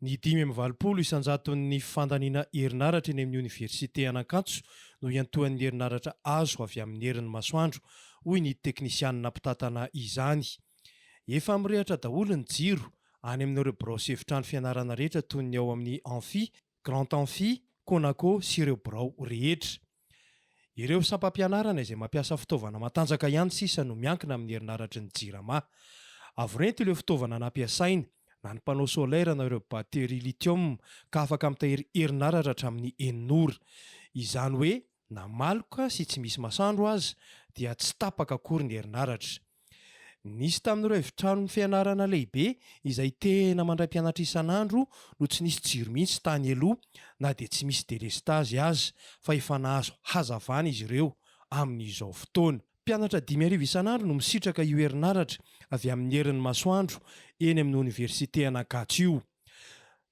Ny 520 fandaniana herinaratra eny amin'ny Oniversiten'Antananarivo no iantoan'ny herinaratra azo avy amin'ny herin'ny masoandro, hoy ny teknisianina mpitantana izany. Efa mirehatra daholo ny jiro any amin'ireo birao efitrano fianarana rehetra toy ny ao amin'ny amphi, grand amphi, konako sy ireo birao rehetra. Ireo sampam-pianarana izay mampiasa fitaovana matanjaka ihany sisa no miankina amin'ny herinaratra ny jirama. Avorenty ireo fitaovana nampiasaina na ny panneau solaire na ireo batterie lithium ka afaka mitahiry herinaratra hatramin'ny 900. Izany hoe na maloka sy tsy misy masoandro aza dia tsy tapaka akory ny herinaratra. Nisy tamin'ireo efitrano fianarana lehibe izay tena mandray mpianatra isan'andro no tsy nisy jiro mihitsy tany aloha na dia tsy misy delestazy aza fa efa nahazo hazavana izy ireo amin'izao fotoana. Mpianatra 5,000 isan'andro no misitraka io herinaratra avy amin'ny herin'ny masoandro eny amin'ny Oniversiten'Antananarivo.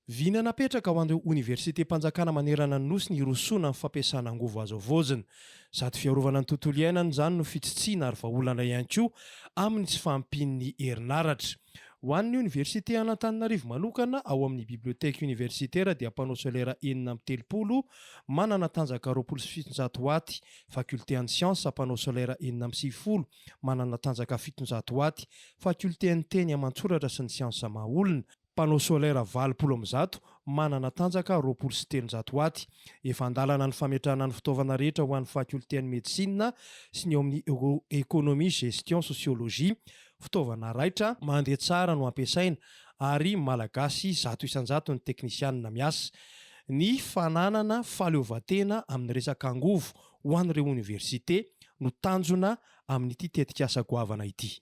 Viana napetraka ho an'ireo oniversitem-panjakana manerana ny nosy ny rosoana ny fampiasana angovo azo avoazana. Sady fiarovana ny tontolo iainana izany no fitsitsiana ary vahaolana ihany koa amin'ny tsy fahampian'ny herinaratra. Ho an'ny Oniversiten'Antananarivo manokana ao amin'ny biblioteka universitaire dia panneau solaire 930, manana tanjaka 2700 watt, faculté ny sciences panneau solaire 960, manana tanjaka 700 watt, faculté ny teny amantsoratra sy ny sciences mahaolona, panneau solaire 20 manana tanjaka 2700 watt. Efa andalana ny fametrahana ny fitaovana rehetra ho an'ny faculté ny médecine sy ny ao amin'ny économie, gestion, sociologie. Fitaovana raitra mandeha tsara no ampiasaina ary malagasy 100% ny teknisianina miasa. Ny fananana fahaleovantena amin'ny resaka angovo ho an'ireo université no tanjona amin'ny ity tetikasa goavana ity.